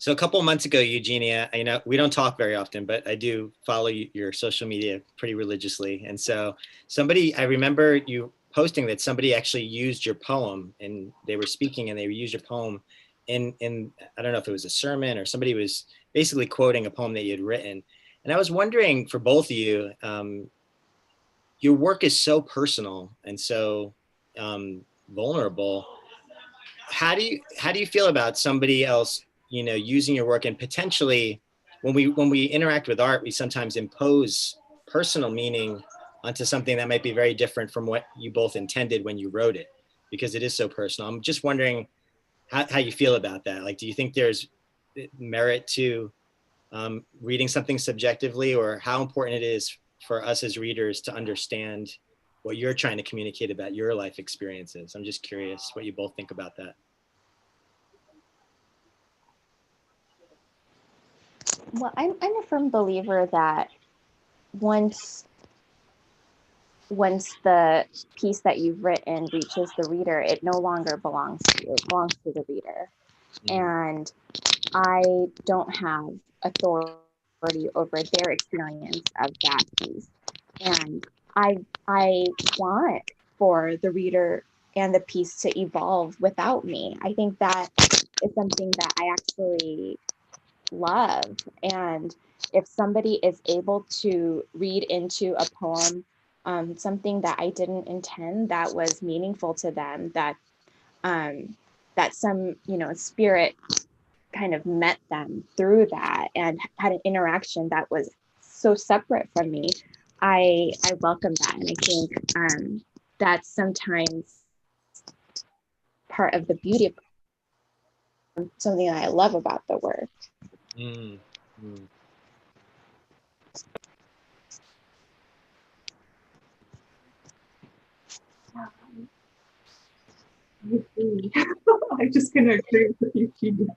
So a couple of months ago, Eugenia, we don't talk very often, but I do follow your social media pretty religiously. And so I remember you posting that somebody actually used your poem, and they were speaking and they used your poem in I don't know if it was a sermon or somebody was basically quoting a poem that you had written. And I was wondering, for both of you, your work is so personal and so vulnerable. How do you feel about somebody else, using your work, and potentially when we interact with art, we sometimes impose personal meaning onto something that might be very different from what you both intended when you wrote it, because it is so personal. I'm just wondering how you feel about that. Like, do you think there's merit to reading something subjectively, or how important it is for us as readers to understand what you're trying to communicate about your life experiences. I'm just curious what you both think about that. Well, I'm a firm believer that once the piece that you've written reaches the reader, it no longer belongs to you. It belongs to the reader. And I don't have authority over their experience of that piece. And I want for the reader and the piece to evolve without me. I think that is something that I actually love. And if somebody is able to read into a poem something that I didn't intend, that was meaningful to them, that that some, you know, spirit kind of met them through that and had an interaction that was so separate from me, I welcome that. And I think that's sometimes part of the beauty of something that I love about the work. Mm, mm. I'm just gonna agree with Eugenia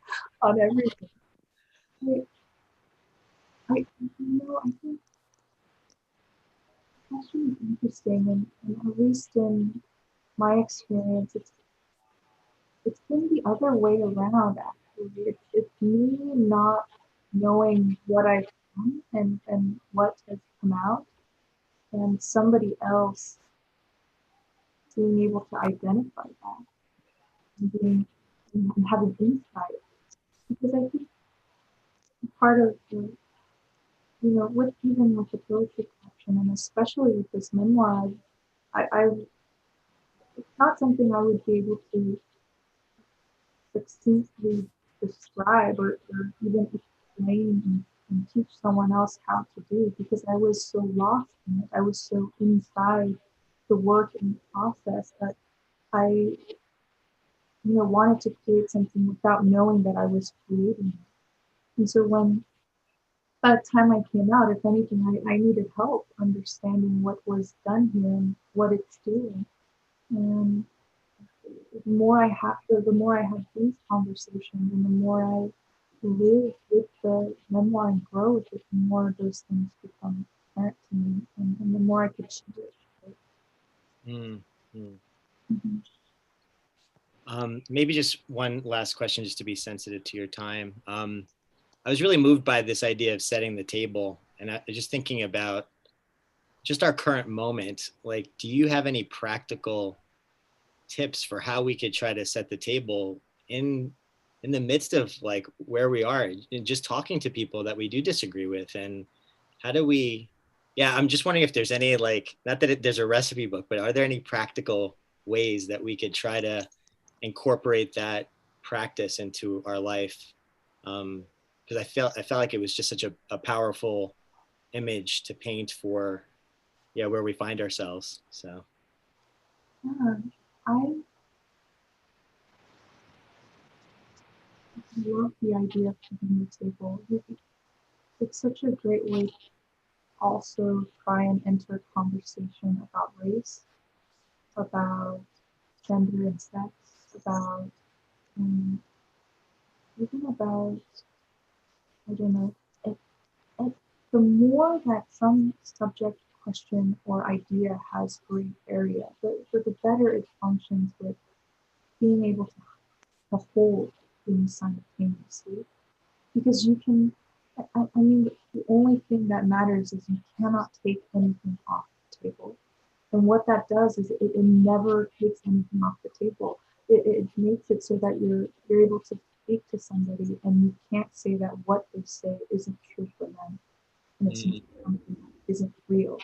on everything. I think that's really interesting, and at least in my experience, it's been the other way around. Actually, it's me not knowing what I've done and what has come out, and somebody else being able to identify that and and having insight. Because I think part of the, with even with the poetry collection, and especially with this memoir, I it's not something I would be able to succinctly describe or even explain and teach someone else how to do, because I was so lost in it. I was so inside the work and the process that I, wanted to create something without knowing that I was creating it. And so when by the time I came out, if anything, I needed help understanding what was done here and what it's doing. And the more I have these conversations and the more I live with the memoir and grow with it, the more those things become apparent to me, and the more I could share it. Mm, mm. Mm-hmm. Maybe just one last question, just to be sensitive to your time. I was really moved by this idea of setting the table, and I just thinking about just our current moment. Like, do you have any practical tips for how we could try to set the table in the midst of like where we are and just talking to people that we do disagree with? And how do we, yeah, I'm just wondering if there's any, like, not that there's a recipe book, but are there any practical ways that we could try to incorporate that practice into our life? Because I felt like it was just such a powerful image to paint for, yeah, where we find ourselves. So Yeah, I love the idea of setting the table. It's such a great way to also try and enter conversation about race, about gender and sex, about um, even about, I don't know, it, it, the more that some subject, question, or idea has gray area, the better it functions with being able to hold things simultaneously. Because you can, I mean, the only thing that matters is you cannot take anything off the table. And what that does is it never takes anything off the table. It makes it so that you're able to speak to somebody and you can't say that what they say isn't true for them, and it's mm, something that isn't real.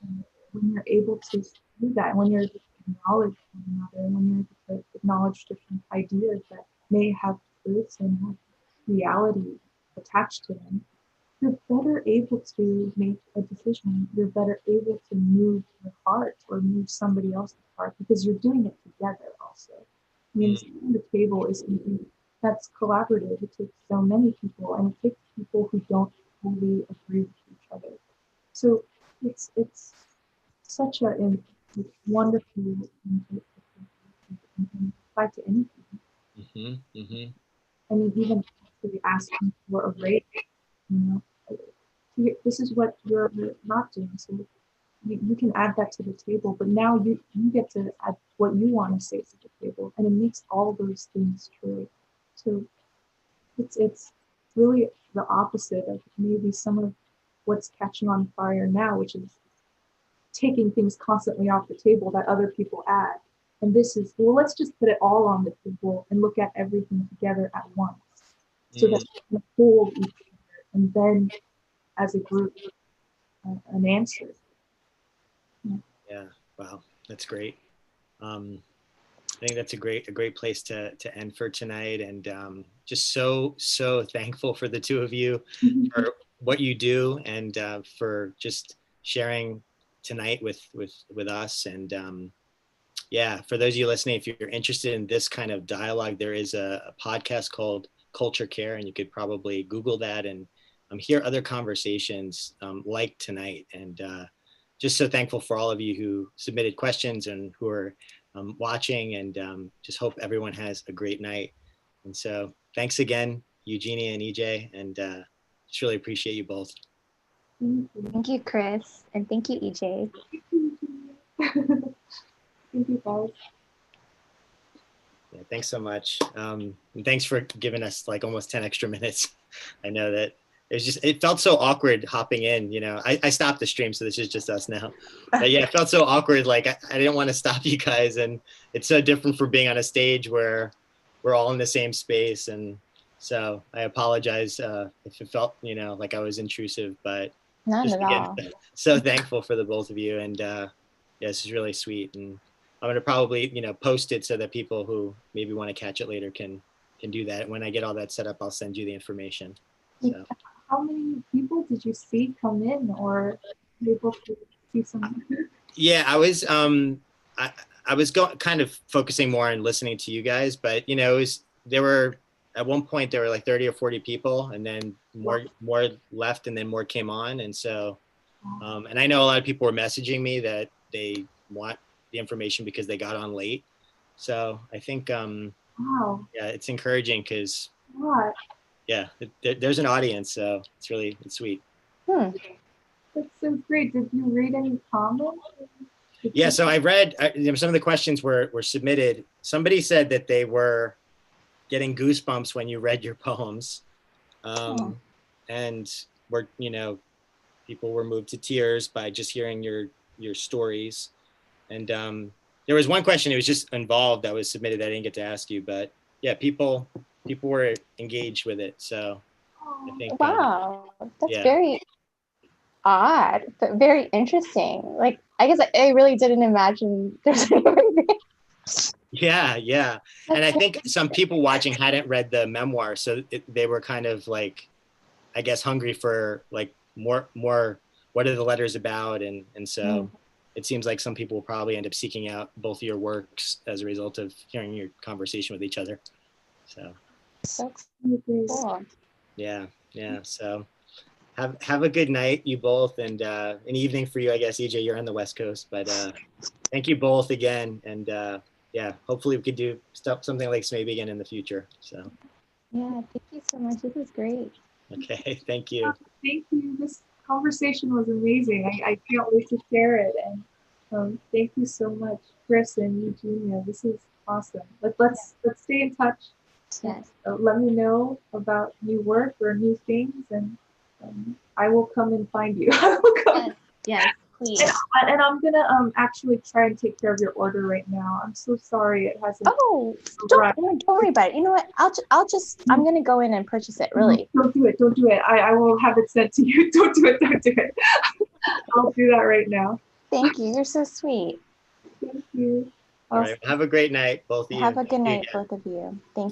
And when you're able to do that, when you're able to acknowledge one another, and when you're able to acknowledge different ideas that may have truths and have reality attached to them, you're better able to make a decision. You're better able to move your heart or move somebody else's heart because you're doing it together also. I mean, mm, setting the table is something that's collaborative. It takes so many people, and it takes people who don't fully agree with each other. So it's such a it's wonderful and apply to anything. Mm-hmm. Mm-hmm. I mean, even actually asking for a raise, you know, this is what you're not doing. So you can add that to the table, but now you get to add what you want to say to the table, and it makes all those things true. So it's really the opposite of maybe some of what's catching on fire now, which is taking things constantly off the table that other people add. And this is, well, let's just put it all on the table and look at everything together at once so that we can hold each other and then as a group an answer. Yeah. Wow. That's great. I think that's a great place to end for tonight. And just so thankful for the two of you, for what you do, and for just sharing tonight with us. And yeah, for those of you listening, if you're interested in this kind of dialogue, there is a podcast called Culture Care, and you could probably Google that and hear other conversations like tonight. And just so thankful for all of you who submitted questions and who are watching, and just hope everyone has a great night. And so thanks again, Eugenia and EJ, and just really appreciate you both. Thank you, Chris, and thank you, EJ. Thank you, guys. Yeah, thanks so much. And thanks for giving us like almost 10 extra minutes. I know that it felt so awkward hopping in, you know. I stopped the stream, so this is just us now. But yeah, it felt so awkward. Like I didn't want to stop you guys, and it's so different from being on a stage where we're all in the same space. And so I apologize if it felt, you know, like I was intrusive, but Not just at again, all. so thankful for the both of you. And yeah, this is really sweet. And I'm gonna probably, you know, post it so that people who maybe want to catch it later can do that. When I get all that set up, I'll send you the information. So. How many people did you see come in, or able to see some? Yeah, I was I was kind of focusing more on listening to you guys, but you know, there were at one point there were like 30 or 40 people, and then more left, and then more came on. And so and I know a lot of people were messaging me that they want the information because they got on late. So I think Wow. yeah, it's encouraging because What? yeah, there's an audience, so it's sweet. That's so great. Did you read any comments? Yeah, so I read some of the questions were submitted. Somebody said that they were getting goosebumps when you read your poems, and were, you know, people were moved to tears by just hearing your stories. And there was one question that was just involved that was submitted that I didn't get to ask you, but yeah, people were engaged with it. So I think wow, that's yeah. very odd, but very interesting. Like, I guess I really didn't imagine there's anyone there. Yeah. And I think some people watching hadn't read the memoir, so they were kind of like, I guess, hungry for like more. What are the letters about? And so it seems like some people will probably end up seeking out both of your works as a result of hearing your conversation with each other. So that's cool. Yeah. So have a good night, you both, and an evening for you, I guess. EJ, you're on the West Coast, but thank you both again, and yeah, hopefully we could do something like this maybe again in the future. So yeah, thank you so much. This was great. Okay, thank you. Thank you. This conversation was amazing. I can't wait to share it. And thank you so much, Chris and Eugenia. This is awesome. Let's stay in touch. Yes. Let me know about new work or new things, and I will come and find you. I will come. Yes, please. And I'm gonna actually try and take care of your order right now. I'm so sorry it hasn't. Oh, don't worry about it. You know what? I'm gonna go in and purchase it. Really. Don't do it. Don't do it. I will have it sent to you. Don't do it. Don't do it. I'll do that right now. Thank you. You're so sweet. Thank you. All right. Have a great night, both of you. Have a good night, both of you. Thank you.